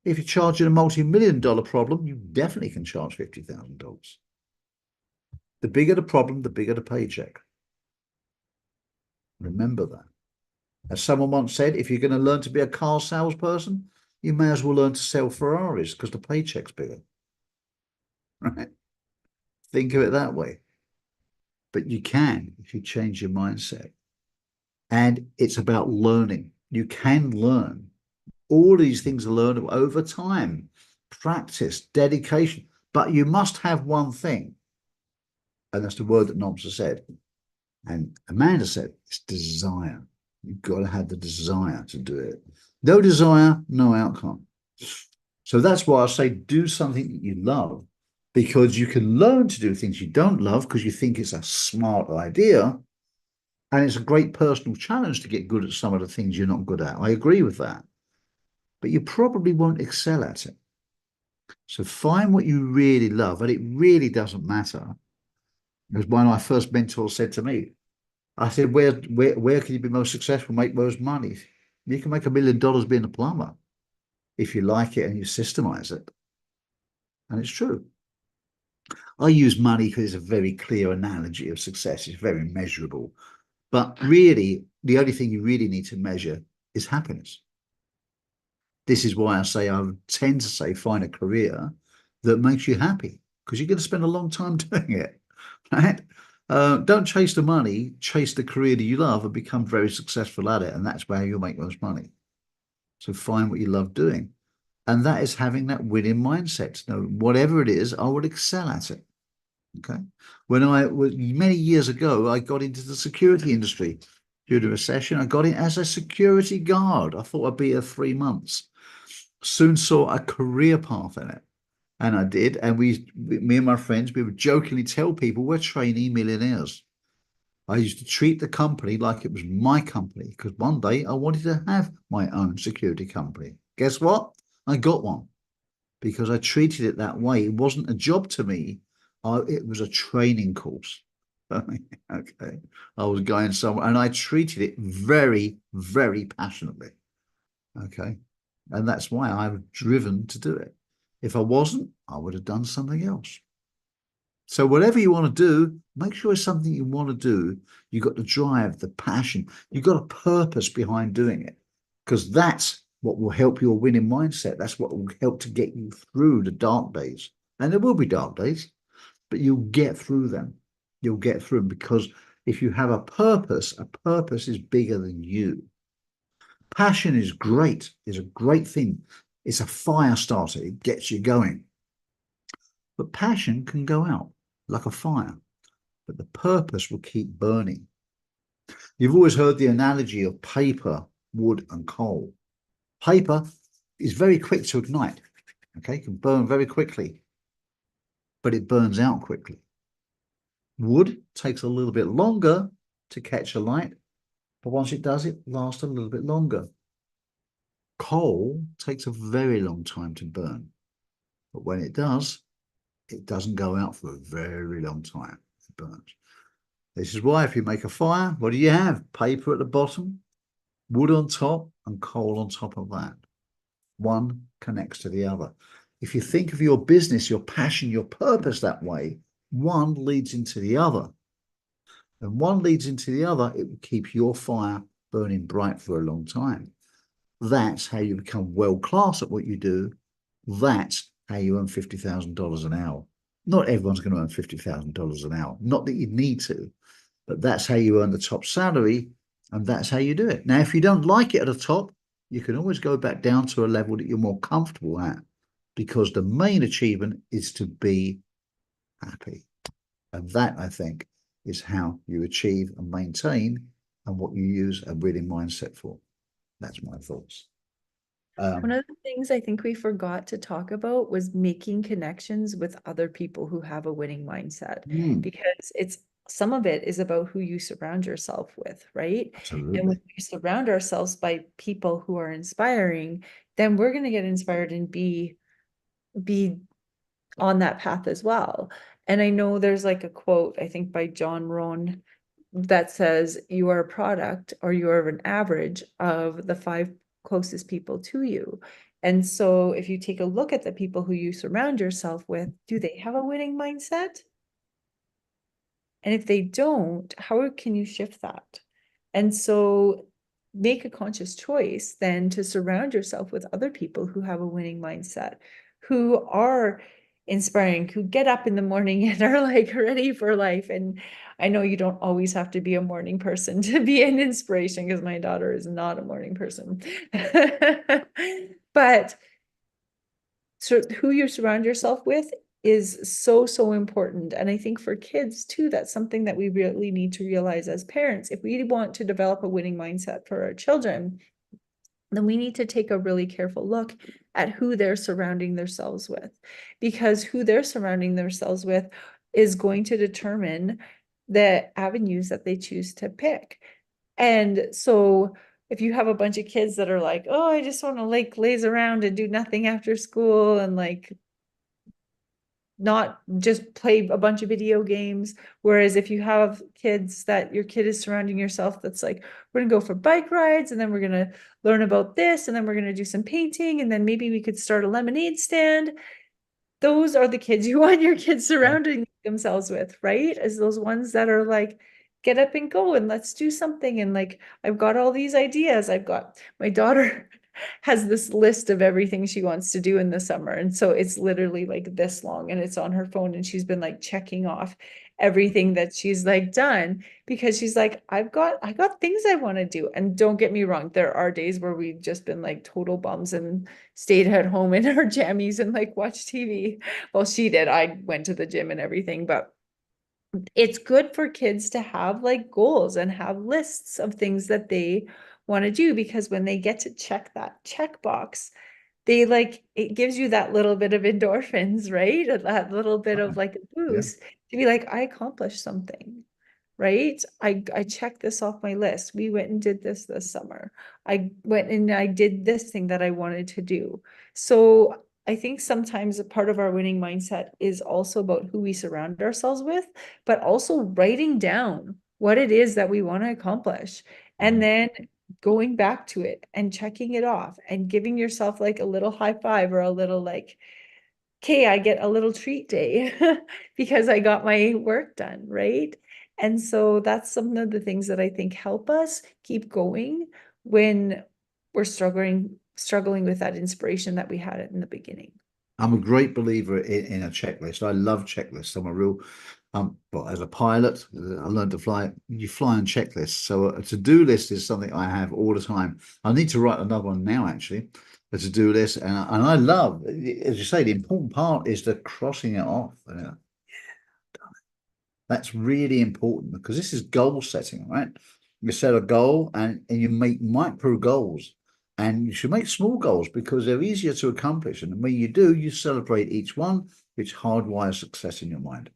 If you're charging a multi-million-dollar problem, you definitely can charge $50,000. The bigger the problem, the bigger the paycheck. Remember that. As someone once said, if you're going to learn to be a car salesperson, you may as well learn to sell Ferraris because the paycheck's bigger. Right? Think of it that way. But you can if you change your mindset. And it's about learning. You can learn. All these things are learnable over time, practice, dedication. But you must have one thing. And that's the word that Nomsa said. And Amanda said, it's desire. You've got to have the desire to do it. No desire, no outcome. So that's why I say do something that you love, because you can learn to do things you don't love because you think it's a smart idea. And it's a great personal challenge to get good at some of the things you're not good at. I agree with that. But you probably won't excel at it. So find what you really love, and it really doesn't matter. As one of my first mentors said to me, I said, where can you be most successful, make most money? You can make $1 million being a plumber if you like it and you systemize it. And it's true. I use money because it's a very clear analogy of success. It's very measurable. But really, the only thing you really need to measure is happiness. This is why I would tend to say find a career that makes you happy, because you're going to spend a long time doing it, right? Don't chase the money, chase the career that you love and become very successful at it. And that's where you'll make most money. So find what you love doing. And that is having that winning mindset. You know, whatever it is, I would excel at it. Okay. When I was many years ago, I got into the security industry due to a recession. I got in as a security guard. I thought I'd be here 3 months. Soon saw a career path in it. And I did. And me and my friends, we would jokingly tell people we're trainee millionaires. I used to treat the company like it was my company, because one day I wanted to have my own security company. Guess what? I got one because I treated it that way. It wasn't a job to me. It was a training course. Okay. I was going somewhere and I treated it very, very passionately. Okay. And that's why I'm driven to do it. If I wasn't, I would have done something else. So whatever you want to do, make sure it's something you want to do. You've got the drive, the passion. You've got a purpose behind doing it, because that's what will help your winning mindset. That's what will help to get you through the dark days. And there will be dark days, but you'll get through them. You'll get through them, because if you have a purpose is bigger than you. Passion is great, is a great thing. It's a fire starter. It gets you going. But passion can go out like a fire, but the purpose will keep burning. You've always heard the analogy of paper, wood, and coal. Paper is very quick to ignite, okay, can burn very quickly, but it burns out quickly. Wood takes a little bit longer to catch a light, but once it does, it lasts a little bit longer. Coal takes a very long time to burn, but when it does, it doesn't go out for a very long time. It burns. This is why if you make a fire, what do you have? Paper at the bottom, wood on top, and coal on top of that. One connects to the other. If you think of your business, your passion, your purpose that way, one leads into the other. And one leads into the other, it will keep your fire burning bright for a long time. That's how you become world class at what you do. That's how you earn $50,000 an hour. Not everyone's going to earn $50,000 an hour. Not that you need to, but that's how you earn the top salary, and that's how you do it. Now, if you don't like it at the top, you can always go back down to a level that you're more comfortable at, because the main achievement is to be happy. And that, I think, is how you achieve and maintain, and what you use a winning mindset for. That's my thoughts. One of the things I think we forgot to talk about was making connections with other people who have a winning mindset, because some of it is about who you surround yourself with, right? Absolutely. And when we surround ourselves by people who are inspiring, then we're going to get inspired and be on that path as well. And I know there's like a quote, I think by John Rohn, that says you are a product, or you are an average of the 5 closest people to you. And so if you take a look at the people who you surround yourself with, do they have a winning mindset? And if they don't, how can you shift that? And so make a conscious choice then to surround yourself with other people who have a winning mindset, who are inspiring, who get up in the morning and are like ready for life. And I know you don't always have to be a morning person to be an inspiration, because my daughter is not a morning person. But so who you surround yourself with is so, so important. And I think for kids too, that's something that we really need to realize as parents. If we want to develop a winning mindset for our children, then we need to take a really careful look at who they're surrounding themselves with, because who they're surrounding themselves with is going to determine the avenues that they choose to pick. And so if you have a bunch of kids that are like, oh, I just want to like laze around and do nothing after school and like not just play a bunch of video games. Whereas if you have kids that your kid is surrounding yourself, that's like, we're gonna go for bike rides, and then we're gonna learn about this, and then we're gonna do some painting, and then maybe we could start a lemonade stand. Those are the kids you want your kids surrounding themselves with, right? As those ones that are like, get up and go and let's do something. And like, I've got all these ideas. I've got my daughter has this list of everything she wants to do in the summer. And so it's literally like this long, and it's on her phone, and she's been like checking off everything that she's like done, because she's like, I got things I want to do. And don't get me wrong, there are days where we've just been like total bums and stayed at home in our jammies and like watched TV. Well, she did. I went to the gym and everything, but it's good for kids to have like goals and have lists of things that they want to do, because when they get to check that checkbox, they like, it gives you that little bit of endorphins, right? That little bit of like a boost to be like, I accomplished something, right? I checked this off my list. We went and did this summer. I went and I did this thing that I wanted to do. So I think sometimes a part of our winning mindset is also about who we surround ourselves with, but also writing down what it is that we want to accomplish, and then going back to it and checking it off and giving yourself like a little high five, or a little like, okay, I get a little treat day because I got my work done, right? And so that's some of the things that I think help us keep going when we're struggling with that inspiration that we had in the beginning. I'm a great believer in a checklist. I love checklists. I'm a real, well, as a pilot, I learned to fly. You fly on checklists. So a to-do list is something I have all the time. I need to write another one now, actually, a to-do list. And I love, as you say, the important part is the crossing it off. That's really important, because this is goal setting, right? You set a goal and you make micro goals. And you should make small goals because they're easier to accomplish. And when you do, you celebrate each one, which hardwires success in your mind.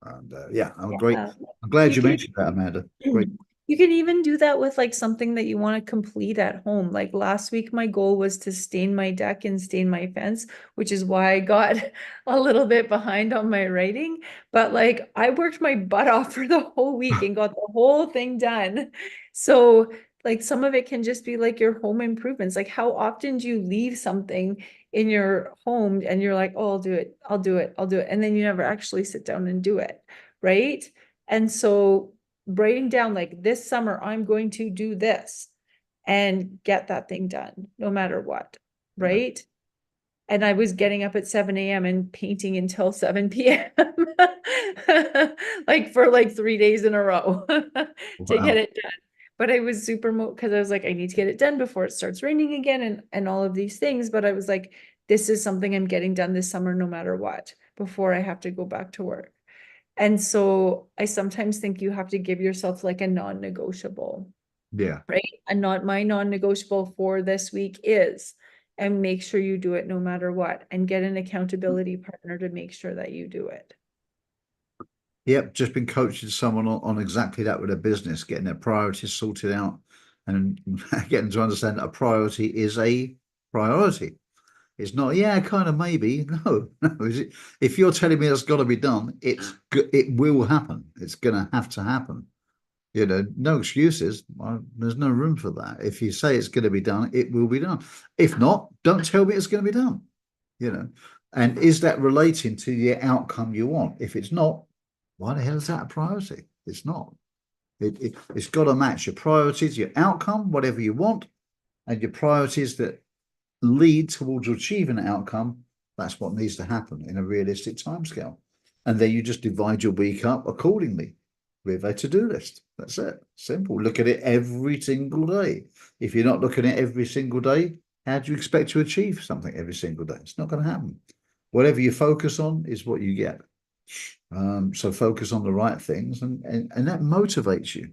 And yeah, I'm glad you mentioned that, Amanda. Great. You can even do that with like something that you want to complete at home. Like last week, my goal was to stain my deck and stain my fence, which is why I got a little bit behind on my writing. But like, I worked my butt off for the whole week and got the whole thing done. So like, some of it can just be like your home improvements. Like, how often do you leave something in your home and you're like, oh, I'll do it. I'll do it. I'll do it. And then you never actually sit down and do it. Right. And so writing down like, this summer, I'm going to do this and get that thing done no matter what. Right. And I was getting up at 7 a.m. and painting until 7 p.m. like for like 3 days in a row to get it done. But I was super because I was like, I need to get it done before it starts raining again, and all of these things. But I was like, this is something I'm getting done this summer no matter what, before I have to go back to work. And so I sometimes think you have to give yourself like a non-negotiable. Yeah. Right. And my non-negotiable for this week is, and make sure you do it no matter what, and get an accountability partner to make sure that you do it. Yep, just been coaching someone on exactly that with a business, getting their priorities sorted out and getting to understand that a priority is a priority. It's not, yeah, kind of maybe. No. If you're telling me it's got to be done, it will happen. It's going to have to happen. You know, no excuses. There's no room for that. If you say it's going to be done, it will be done. If not, don't tell me it's going to be done. You know, and is that relating to the outcome you want? If it's not, why the hell is that a priority? It's not. It's got to match your priorities, your outcome, whatever you want, and your priorities that lead towards achieving an outcome. That's what needs to happen in a realistic timescale. And then you just divide your week up accordingly with a to-do list. That's it. Simple. Look at it every single day. If you're not looking at it every single day, how do you expect to achieve something every single day? It's not going to happen. whatever you focus on is what you get. So focus on the right things, and that motivates you.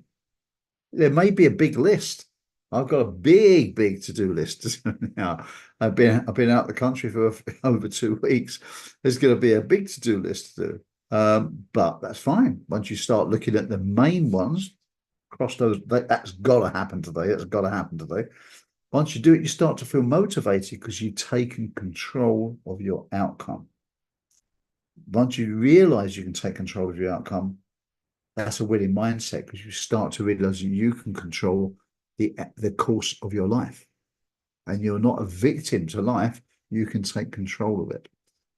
There may be a big list. I've got a big to-do list now. I've been out the country for over 2 weeks. There's going to be a big to-do list to do. But that's fine. Once you start looking at the main ones, cross those. That's got to happen today. That's got to happen today. Once you do it, you start to feel motivated because you've taken control of your outcome. Once you realize you can take control of your outcome, that's a winning mindset, because you start to realize you can control the course of your life, and you're not a victim to life. You can take control of it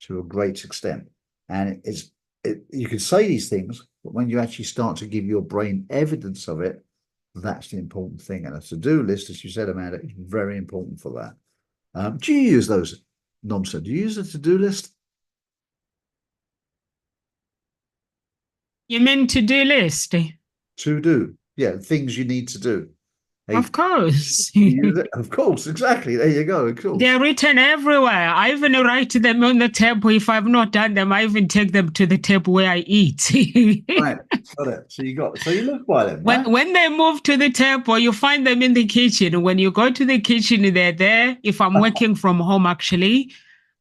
to a great extent. And you can say these things, but when you actually start to give your brain evidence of it, that's the important thing. And a to-do list, as you said, Amanda, is very important for that. Do you use those, Nomsa? Do you use a to-do list? You mean to-do list? To do, yeah, things you need to do. Of course. Of course, exactly. There you go. Of course. They're written everywhere. I even write them on the table. If I've not done them, I even take them to the table where I eat. Right, got it. So you look by them. Right? When they move to the table, you find them in the kitchen. When you go to the kitchen, they're there. If I'm working from home, actually,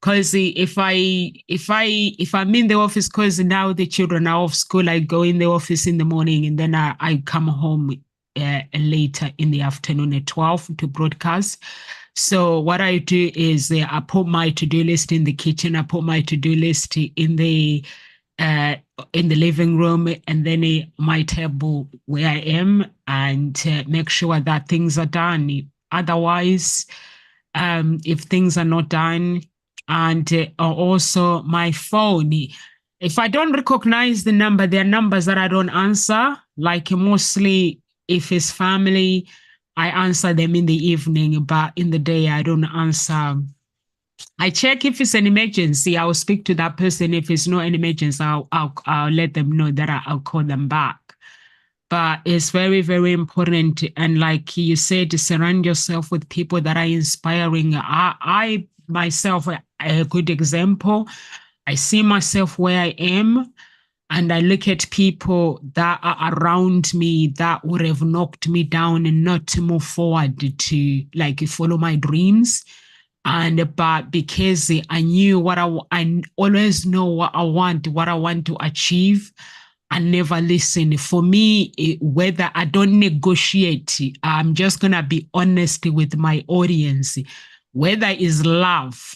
because if I'm in the office, because now the children are off school, I go in the office in the morning, and then I come home later in the afternoon at 12 to broadcast. So what I do is I put my to-do list in the kitchen. I put my to-do list in the living room, and then my table where I am, and make sure that things are done. Otherwise, if things are not done, and also my phone, if I don't recognize the number, there are numbers that I don't answer, like mostly if it's family, I answer them in the evening, but in the day, I don't answer. I check if it's an emergency. I'll speak to that person. If it's not an emergency, I'll let them know that I'll call them back. But it's very, very important. And like you said, to surround yourself with people that are inspiring. I myself, a good example. I see myself where I am, and I look at people that are around me that would have knocked me down and not to move forward to like follow my dreams. But because I knew I always know what I want to achieve, I never listen. For me, whether I don't negotiate, I'm just going to be honest with my audience. Whether it's love,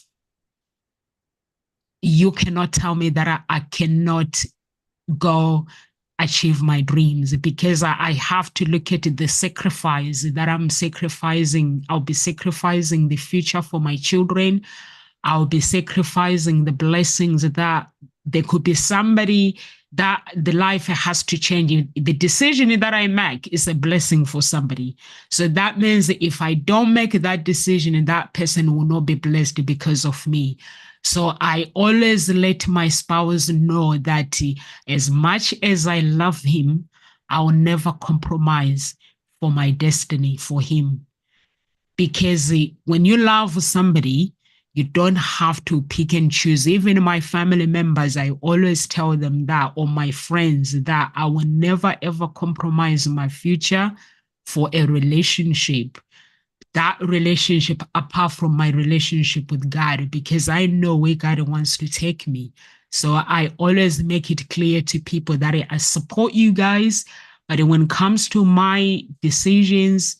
you cannot tell me that I cannot go achieve my dreams, because I have to look at the sacrifice that I'm sacrificing. I'll be sacrificing the future for my children. I'll be sacrificing the blessings that there could be somebody that the life has to change. The decision that I make is a blessing for somebody. So that means that if I don't make that decision, that person will not be blessed because of me. So I always let my spouse know that as much as I love him, I'll never compromise for my destiny for him. Because when you love somebody, you don't have to pick and choose. Even my family members, I always tell them that, or my friends, that I will never, ever compromise my future for a relationship. That relationship apart from my relationship with God, because I know where God wants to take me. So I always make it clear to people that I support you guys, but when it comes to my decisions,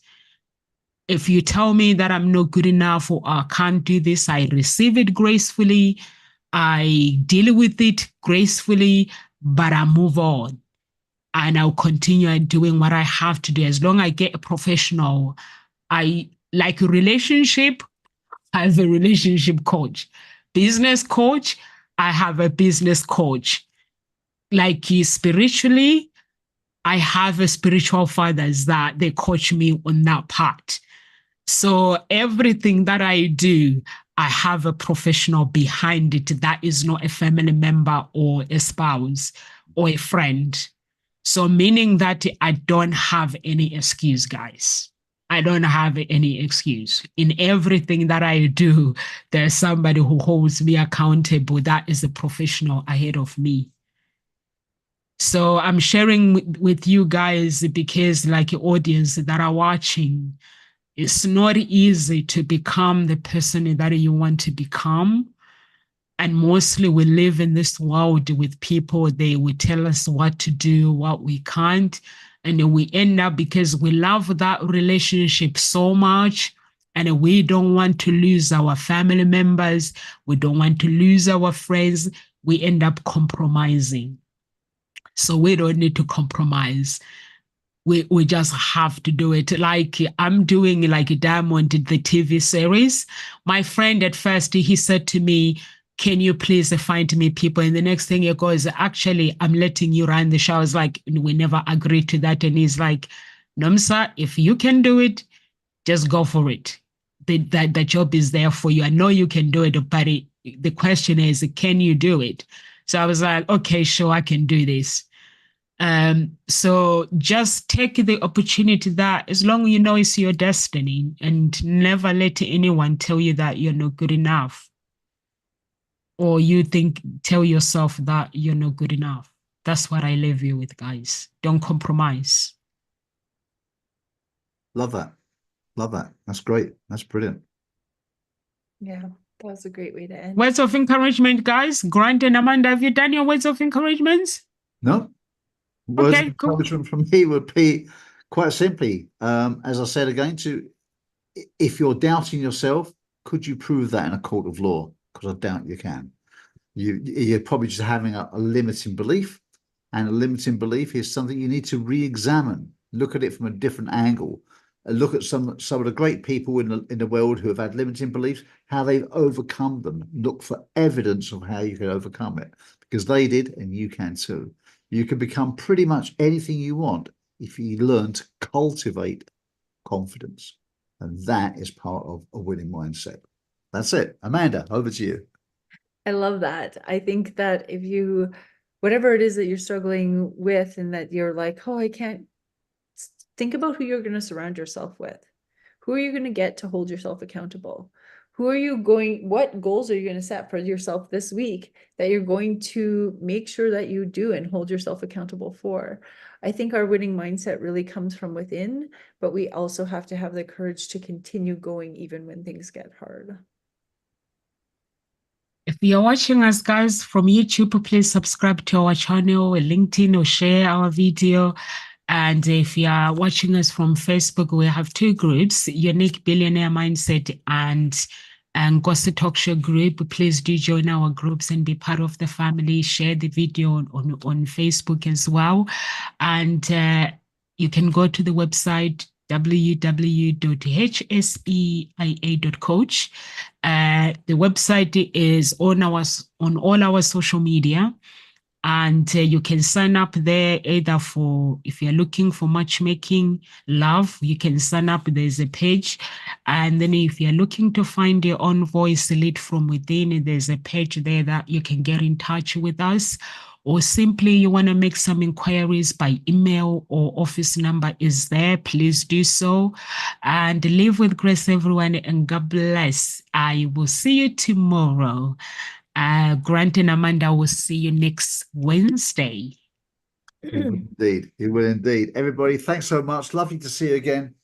if you tell me that I'm not good enough or I can't do this, I receive it gracefully. I deal with it gracefully, but I move on. And I'll continue doing what I have to do. As long as I get a professional, like a relationship, I have a relationship coach. Business coach, I have a business coach. Like spiritually, I have a spiritual fathers that they coach me on that part. So everything that I do, I have a professional behind it that is not a family member or a spouse or a friend. So meaning that I don't have any excuse, guys. I don't have any excuse. In everything that I do, there's somebody who holds me accountable. That is a professional ahead of me. So I'm sharing with you guys because, like, audience that are watching, it's not easy to become the person that you want to become. And mostly we live in this world with people, they will tell us what to do, what we can't. And then we end up, because we love that relationship so much, and we don't want to lose our family members, we don't want to lose our friends, we end up compromising. So we don't need to compromise. We just have to do it. Like I'm doing like Diamond, the TV series. My friend at first, he said to me, can you please find me people? And the next thing he goes, actually, I'm letting you run the show. I was like, we never agreed to that. And he's like, Nomsa, if you can do it, just go for it. The job is there for you. I know you can do it, but the question is, can you do it? So I was like, okay, sure, I can do this. So just take the opportunity that as long as you know it's your destiny, and never let anyone tell you that you're not good enough. Or you tell yourself that you're not good enough. That's what I leave you with, guys. Don't compromise. Love that. Love that. That's great. That's brilliant. Yeah, that was a great way to end. Words of encouragement, guys. Grant and Amanda, have you done your words of encouragement? No? Words of Okay, cool. encouragement from me would be quite simply, as I said again, if you're doubting yourself, could you prove that in a court of law? Because I doubt you can. You're probably just having a limiting belief, and a limiting belief is something you need to re-examine, look at it from a different angle, look at some of the great people in the world who have had limiting beliefs, how they've overcome them. Look for evidence of how you can overcome it, because they did, and you can too. You can become pretty much anything you want if you learn to cultivate confidence, and that is part of a winning mindset. That's it. Amanda, over to you. I love that. I think that if you, whatever it is that you're struggling with, and that you're like, oh, I can't, think about who you're going to surround yourself with. Who are you going to get to hold yourself accountable? What goals are you going to set for yourself this week that you're going to make sure that you do and hold yourself accountable for? I think our winning mindset really comes from within, but we also have to have the courage to continue going even when things get hard. If you're watching us, guys, from YouTube, please subscribe to our channel, or LinkedIn, or share our video. And if you are watching us from Facebook, we have two groups, Unique Billionaire Mindset and Ngozi Talk Show group. Please do join our groups and be part of the family. Share the video on Facebook as well. And you can go to the website, www.hseia.coach. The website is on all our social media. And you can sign up there either for, if you're looking for matchmaking, love, you can sign up. There's a page. And then if you're looking to find your own voice, lead from within, there's a page there that you can get in touch with us. Or simply you want to make some inquiries by email, or office number is there, please do so. And live with grace, everyone, and God bless. I will see you tomorrow. Grant and Amanda will see you next Wednesday. He will indeed. He will indeed. Everybody, thanks so much. Lovely to see you again.